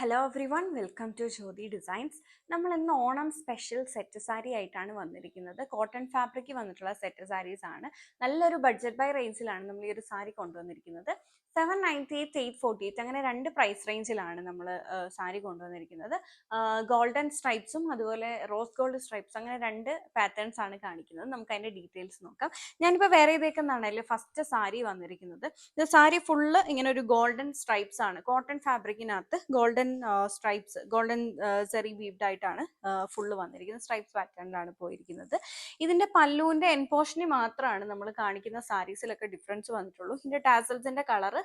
Hello everyone, welcome to Jyoti designs. നമ്മൾ ഇന്ന് Onam special set sari ആയിട്ടാണ് വന്നിരിക്കുന്നത്. കോട്ടൺ ഫാബ്രിക് വന്നിട്ടുള്ള സെറ്റ് സാരീസ് ആണ്. നല്ലൊരു ബഡ്ജറ്റ് ബൈ റേഞ്ചിലാണ് നമ്മൾ ഈ ഒരു സാരി കൊണ്ടുവന്നിരിക്കുന്നത്. 798, 848 അങ്ങനെ രണ്ട് പ്രൈസ് റേഞ്ചിലാണ് നമ്മൾ സാരി കൊണ്ടുവന്നിരിക്കുന്നത്. ഗോൾഡൻ സ്ട്രൈപ്സും അതുപോലെ റോസ് ഗോൾഡ് സ്ട്രൈപ്സ് അങ്ങനെ രണ്ട് പാറ്റേൺസ് ആണ് കാണിക്കുന്നത്. നമുക്ക് അതിന്റെ ഡീറ്റെയിൽസ് നോക്കാം. ഞാനിപ്പോൾ വേറെ ഇതേക്കെന്നാണല്ലോ ഫസ്റ്റ് സാരി വന്നിരിക്കുന്നത്. ഇത് സാരി ഫുള്ള് ഇങ്ങനെ ഒരു ഗോൾഡൻ സ്ട്രൈപ്സ് ആണ്. കോട്ടൺ ഫാബ്രിക്കിനകത്ത് golden stripes, golden zari weaved ആയിട്ടാണ് ഫുള്ള് വന്നിരിക്കുന്നത്. സ്ട്രൈപ്സ് പാറ്റേണിലാണ് പോയിരിക്കുന്നത്. ഇതിന്റെ പല്ലുവിന്റെ എൻ പോർഷനിൽ മാത്രമാണ് നമ്മൾ കാണിക്കുന്ന സാരീസിലൊക്കെ ഡിഫറൻസ് വന്നിട്ടുള്ളൂ. ഇതിന്റെ ടാസൽസിന്റെ കളർ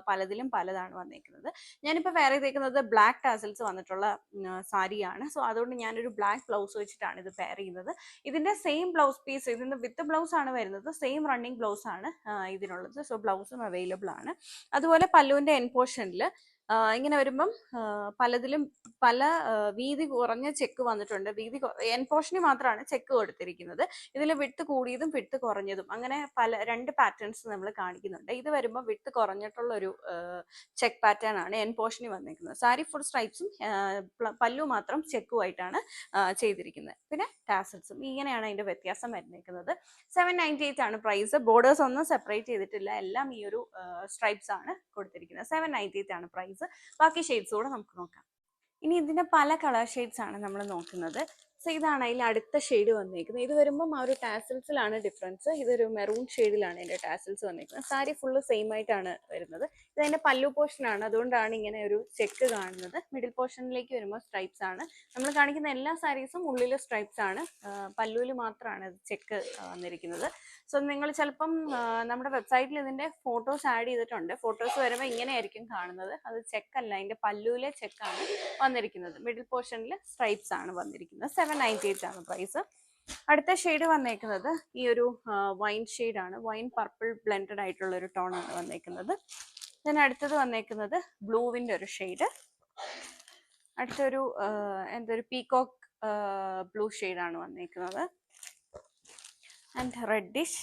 പലതിലും പലതാണ് വന്നിരിക്കുന്നത്. ഞാനിപ്പോൾ വേറെ ചെയ്തേക്കുന്നത് ബ്ലാക്ക് ടാസൽസ് വന്നിട്ടുള്ള സാരിയാണ്. സോ അതുകൊണ്ട് ഞാനൊരു ബ്ലാക്ക് ബ്ലൗസ് വെച്ചിട്ടാണ് ഇത് പെയർ ചെയ്യുന്നത്. ഇതിന്റെ സെയിം ബ്ലൗസ് പീസ്, ഇതിന്റെ വിത്ത് ബ്ലൗസ് ആണ് വരുന്നത്. സെയിം റണ്ണിങ് ബ്ലൗസ് ആണ് ഇതിനുള്ളത്. സോ ബ്ലൗസും അവൈലബിൾ ആണ്. അതുപോലെ പല്ലുവിന്റെ എൻ പോർഷനിൽ ഇങ്ങനെ വരുമ്പം പലതിലും പല വീതി കുറഞ്ഞ ചെക്ക് വന്നിട്ടുണ്ട്. എൻ പോർഷനിൽ മാത്രമാണ് ചെക്ക് കൊടുത്തിരിക്കുന്നത്. ഇതിൽ വിട്ട് കൂടിയതും വിട്ട് കുറഞ്ഞതും അങ്ങനെ രണ്ട് പാറ്റേൺസ് നമ്മൾ കാണിക്കുന്നുണ്ട്. ഇത് വരുമ്പോൾ വിട്ട് കുറഞ്ഞിട്ടുള്ള ഒരു ചെക്ക് പാറ്റേൺ ആണ് എൻ പോർഷനിൽ വന്നിരിക്കുന്നത്. സാരി ഫുൾ സ്ട്രൈപ്സും പല്ലു മാത്രം ചെക്കുമായിട്ടാണ് ചെയ്തിരിക്കുന്നത്. പിന്നെ ടാസൽസും. ഇങ്ങനെയാണ് അതിന്റെ വ്യത്യാസം വരുന്നിരിക്കുന്നത്. 798 ആണ് പ്രൈസ്. ബോർഡേഴ്സ് ഒന്നും സെപ്പറേറ്റ് ചെയ്തിട്ടില്ല, എല്ലാം ഈ ഒരു സ്ട്രൈപ്സ് ആണ് കൊടുത്തിരിക്കുന്നത്. 798 ആണ് പ്രൈസ്. ബാക്കി ഷെയ്ഡ്സ് കൂടെ നമുക്ക് നോക്കാം. ഇനി ഇതിന്റെ പല കളർ ഷെയ്ഡ്സ് ആണ് നമ്മൾ നോക്കുന്നത്. സോ ഇതാണ് അതിൽ അടുത്ത ഷെയ്ഡ് വന്നിരിക്കുന്നത്. ഇത് വരുമ്പം ആ ഒരു ടാസൽസിലാണ് ഡിഫറൻസ്. ഇതൊരു മെറൂൺ ഷെയ്ഡിലാണ് ഇതിന്റെ ടാസൽസ് വന്നിരിക്കുന്നത്. സാരി ഫുള്ള് സെയിം ആയിട്ടാണ് വരുന്നത്. ഇത് അതിന്റെ പല്ലു പോർഷൻ ആണ്, അതുകൊണ്ടാണ് ഇങ്ങനെ ഒരു ചെക്ക് കാണുന്നത്. മിഡിൽ പോർഷനിലേക്ക് വരുമ്പോൾ സ്ട്രൈപ്സ് ആണ്. നമ്മൾ കാണിക്കുന്ന എല്ലാ സാരീസും ഉള്ളിൽ സ്ട്രൈപ്സ് ആണ്, പല്ലുവിൽ മാത്രമാണ് ചെക്ക് വന്നിരിക്കുന്നത്. സോ നിങ്ങൾ ചിലപ്പം നമ്മുടെ വെബ്സൈറ്റിൽ ഇതിന്റെ ഫോട്ടോസ് ആഡ് ചെയ്തിട്ടുണ്ട്. ഫോട്ടോസ് വരുമ്പോൾ ഇങ്ങനെയായിരിക്കും കാണുന്നത്. അത് ചെക്കല്ല, അതിന്റെ പല്ലുവിലെ ചെക്കാണ് വന്നിരിക്കുന്നത്. മിഡിൽ പോർഷനിൽ സ്ട്രൈപ്സ് ആണ് വന്നിരിക്കുന്നത്. 798 ആണ് പ്രൈസ്. അടുത്ത ഷെയ്ഡ് വന്നേക്കുന്നത് ഈ ഒരു വൈൻ ഷെയ്ഡാണ്. വൈൻ പർപ്പിൾ ബ്ലെൻഡഡ് ആയിട്ടുള്ള ഒരു ടോൺ ആണ് വന്നേക്കുന്നത്. അടുത്തത് വന്നേക്കുന്നത് ബ്ലൂവിന്റെ ഒരു ഷെയ്ഡ്. അടുത്തൊരു എന്തൊരു പീകോക്ക് ബ്ലൂ ഷെയ്ഡാണ് വന്നേക്കുന്നത്. And reddish.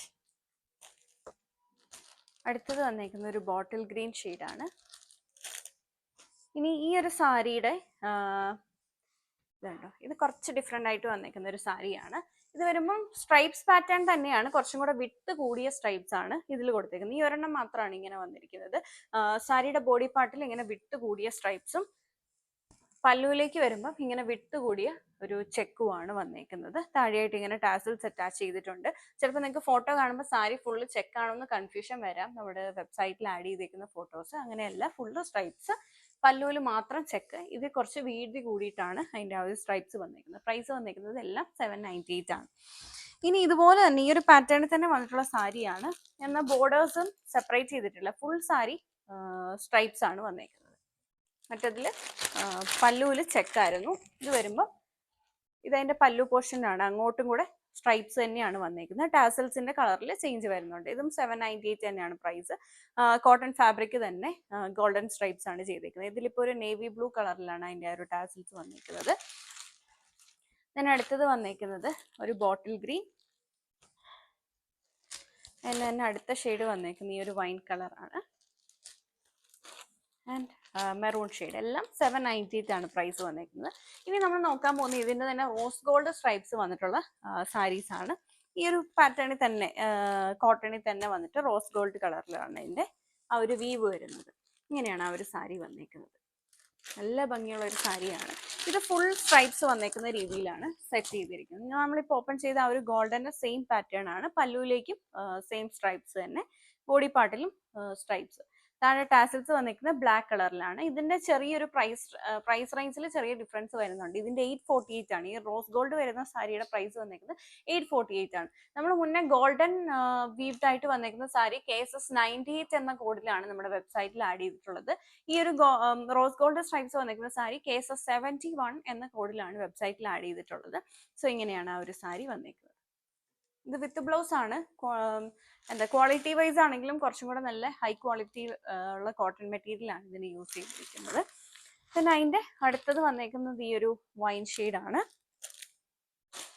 അടുത്തത് വന്നേക്കുന്ന ഒരു ബോട്ടിൽ ഗ്രീൻ ഷെയ്ഡാണ്. ഇനി ഈ ഒരു സാരിയുടെ ഇതുണ്ടോ, ഇത് കുറച്ച് ഡിഫറെൻ്റ് ആയിട്ട് വന്നേക്കുന്ന ഒരു സാരിയാണ്. ഇത് വരുമ്പം സ്ട്രൈപ്സ് പാറ്റേൺ തന്നെയാണ്, കുറച്ചും കൂടെ വിട്ട് കൂടിയ സ്ട്രൈപ്സ് ആണ് ഇതിൽ കൊടുത്തേക്കുന്നത്. ഈ ഒരെണ്ണം മാത്രമാണ് ഇങ്ങനെ വന്നിരിക്കുന്നത്. സാരിയുടെ ബോഡി പാർട്ടിൽ ഇങ്ങനെ വിട്ട് കൂടിയ സ്ട്രൈപ്സും പല്ലുവിലേക്ക് വരുമ്പം ഇങ്ങനെ വിട്ടുകൂടിയ ഒരു ചെക്കുമാണ് വന്നേക്കുന്നത്. താഴെയായിട്ട് ഇങ്ങനെ ടാസൽസ് അറ്റാച്ച് ചെയ്തിട്ടുണ്ട്. ചിലപ്പോൾ നിങ്ങൾക്ക് ഫോട്ടോ കാണുമ്പോൾ സാരി ഫുള്ള് ചെക്കാണെന്ന് കൺഫ്യൂഷൻ വരാം. നമ്മുടെ വെബ്സൈറ്റിൽ ആഡ് ചെയ്തേക്കുന്ന ഫോട്ടോസ് അങ്ങനെയല്ല, ഫുള്ള് സ്ട്രൈപ്സ്, പല്ലുവിൽ മാത്രം ചെക്ക്. ഇത് കുറച്ച് വീതി കൂടിയിട്ടാണ് അതിൻ്റെ ആ ഒരു സ്ട്രൈപ്സ് വന്നേക്കുന്നത്. പ്രൈസ് വന്നേക്കുന്നത് എല്ലാം 798 ആണ്. ഇനി ഇതുപോലെ തന്നെ ഈ ഒരു പാറ്റേണിൽ തന്നെ വന്നിട്ടുള്ള സാരിയാണ്, എന്നാൽ ബോർഡേഴ്സും സെപ്പറേറ്റ് ചെയ്തിട്ടില്ല. ഫുൾ സാരി സ്ട്രൈപ്സ് ആണ് വന്നേക്കുന്നത്. മറ്റതിൽ പല്ലുവിൽ ചെക്കായിരുന്നു. ഇത് വരുമ്പോൾ ഇതതിൻ്റെ പല്ലു പോർഷനാണ്, അങ്ങോട്ടും കൂടെ സ്ട്രൈപ്സ് തന്നെയാണ് വന്നേക്കുന്നത്. ടാസൽസിന്റെ കളറിൽ ചേഞ്ച് വരുന്നുണ്ട്. ഇതും 798 തന്നെയാണ് പ്രൈസ്. കോട്ടൺ ഫാബ്രിക് തന്നെ ഗോൾഡൻ സ്ട്രൈപ്സ് ആണ് ചെയ്തേക്കുന്നത്. ഇതിലിപ്പോൾ ഒരു നേവി ബ്ലൂ കളറിലാണ് അതിൻ്റെ ഒരു ടാസൽസ് വന്നേക്കുന്നത്. അടുത്തത് വന്നേക്കുന്നത് ഒരു ബോട്ടിൽ ഗ്രീൻ. തന്നെ അടുത്ത ഷെയ്ഡ് വന്നേക്കുന്നത് ഈ ഒരു വൈൻ കളറാണ്. And maroon shade. എല്ലാം 798 ആണ് പ്രൈസ് വന്നേക്കുന്നത്. ഇനി നമ്മൾ നോക്കാൻ പോകുന്നത് ഇതിൻ്റെ തന്നെ റോസ് ഗോൾഡ് സ്ട്രൈപ്സ് വന്നിട്ടുള്ള സാരീസ് ആണ്. ഈ ഒരു പാറ്റേണിൽ തന്നെ കോട്ടണിൽ തന്നെ വന്നിട്ട് റോസ് ഗോൾഡ് കളറിലാണ് ഇതിൻ്റെ ആ ഒരു വീവ് വരുന്നത്. ഇങ്ങനെയാണ് ആ ഒരു സാരി വന്നേക്കുന്നത്. നല്ല ഭംഗിയുള്ള ഒരു സാരിയാണ്. ഇത് ഫുൾ സ്ട്രൈപ്സ് വന്നേക്കുന്ന രീതിയിലാണ് സെറ്റ് ചെയ്തിരിക്കുന്നത്. നമ്മളിപ്പോൾ ഓപ്പൺ ചെയ്ത ആ ഒരു ഗോൾഡൻ്റെ സെയിം പാറ്റേൺ ആണ്. പല്ലുവിലേക്കും സെയിം സ്ട്രൈപ്സ് തന്നെ, ബോഡി പാർട്ടിലും സ്ട്രൈപ്സ്. താഴെ ടാസൽസ് വന്നിരിക്കുന്നത് ബ്ലാക്ക് കളറിലാണ്. ഇതിന്റെ ചെറിയൊരു പ്രൈസ് റേഞ്ചിൽ ചെറിയ ഡിഫറൻസ് വരുന്നുണ്ട്. ഇതിന്റെ 848 ആണ്. ഈ റോസ് ഗോൾഡ് വരുന്ന സാരിയുടെ പ്രൈസ് വന്നിരിക്കുന്നത് 848 ആണ്. നമ്മൾ മുന്നേ ഗോൾഡൻ വീവ്ഡ് ആയിട്ട് വന്നിരിക്കുന്ന സാരി KSS98 എന്ന കോഡിലാണ് നമ്മുടെ വെബ്സൈറ്റിൽ ആഡ് ചെയ്തിട്ടുള്ളത്. ഈ ഒരു റോസ് ഗോൾഡ് സ്ട്രൈപ്സ് വന്നിരിക്കുന്ന സാരി KSS71 എന്ന കോഡിലാണ് വെബ്സൈറ്റിൽ ആഡ് ചെയ്തിട്ടുള്ളത്. സോ ഇങ്ങനെയാണ് ആ ഒരു സാരി വന്നിരിക്കുന്നത്. ഇത് വിത്ത് ബ്ലൗസ് ആണ്. ക്വാളിറ്റി വൈസ് ആണെങ്കിലും കുറച്ചും കൂടെ നല്ല ഹൈ ക്വാളിറ്റി ഉള്ള കോട്ടൺ മെറ്റീരിയൽ ആണ് ഇതിന് യൂസ് ചെയ്തിരിക്കുന്നത്. പിന്നെ അതിന്റെ അടുത്തത് വന്നേക്കുന്നത് ഈ ഒരു വൈൻ ഷെയ്ഡാണ്.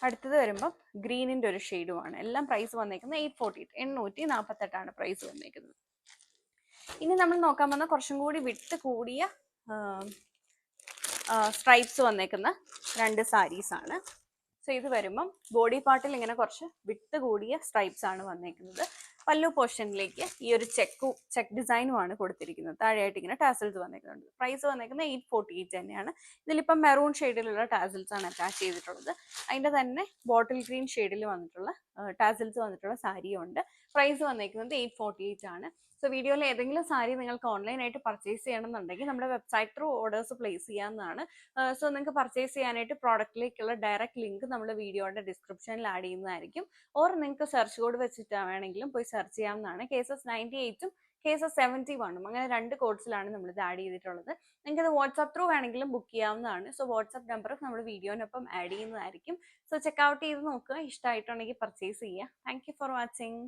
അടുത്തത് വരുമ്പോൾ ഗ്രീനിന്റെ ഒരു ഷെയ്ഡുമാണ്. എല്ലാം പ്രൈസ് വന്നേക്കുന്നത് 848 ആണ് പ്രൈസ് വന്നേക്കുന്നത്. ഇനി നമ്മൾ നോക്കാൻ പോകുന്ന കുറച്ചും കൂടി വിട്ട് കൂടിയ സ്ട്രൈപ്സ് വന്നേക്കുന്ന 2 സാരീസാണ്. സോ ഇത് വരുമ്പം ബോഡി പാർട്ടിൽ ഇങ്ങനെ കുറച്ച് വിട്ട് കൂടിയ സ്ട്രൈപ്സ് ആണ് വന്നേക്കുന്നത്. പല്ലു പോർഷനിലേക്ക് ഈ ഒരു ചെക്ക് ഡിസൈനുമാണ് കൊടുത്തിരിക്കുന്നത്. താഴെയായിട്ട് ഇങ്ങനെ ടാസൽസ് വന്നേക്കുന്നുണ്ട്. പ്രൈസ് വന്നേക്കുന്നത് 848 തന്നെയാണ്. ഇതിലിപ്പം മെറൂൺ ഷെയ്ഡിലുള്ള ടാസൽസ് ആണ് അറ്റാച്ച് ചെയ്തിട്ടുള്ളത്. അതിൻ്റെ തന്നെ ബോട്ടിൽ ഗ്രീൻ ഷെയ്ഡിൽ വന്നിട്ടുള്ള ടാസൽസ് വന്നിട്ടുള്ള സാരിയും ഉണ്ട്. പ്രൈസ് വന്നേക്കുന്നത് 848 ആണ്. സോ വീഡിയോയിൽ ഏതെങ്കിലും സാരി നിങ്ങൾക്ക് ഓൺലൈനായിട്ട് പർച്ചേസ് ചെയ്യണമെന്നുണ്ടെങ്കിൽ നമ്മുടെ വെബ്സൈറ്റ് ത്രൂ ഓർഡേഴ്സ് പ്ലേസ് ചെയ്യാവുന്നതാണ്. സോ നിങ്ങൾക്ക് പർച്ചേസ് ചെയ്യാനായിട്ട് പ്രോഡക്റ്റിലേക്കുള്ള ഡയറക്റ്റ് ലിങ്ക് നമ്മൾ വീഡിയോയുടെ ഡിസ്ക്രിപ്ഷനിൽ ആഡ് ചെയ്യുന്നതായിരിക്കും. ഓർ നിങ്ങൾക്ക് സെർച്ച് കോഡ് വെച്ചിട്ട് വേണമെങ്കിലും പോയി സെർച്ച് ചെയ്യാവുന്നതാണ്. കേസസ് 98ഉം കേസസ് 71ഉം അങ്ങനെ 2 കോഡ്സിലാണ് നമ്മളിത് ആഡ് ചെയ്തിട്ടുള്ളത്. നിങ്ങൾക്ക് ഇത് വാട്സാപ്പ് ത്രൂ വേണമെങ്കിലും ബുക്ക് ചെയ്യാവുന്നതാണ്. സോ വാട്സാപ്പ് നമ്പർ നമ്മൾ വീഡിയോനൊപ്പം ആഡ് ചെയ്യുന്നതായിരിക്കും. സോ ചെക്കൗട്ട് ചെയ്ത് നോക്കുക. ഇഷ്ടമായിട്ടുണ്ടെങ്കിൽ പർച്ചേസ് ചെയ്യുക. Thank you for watching.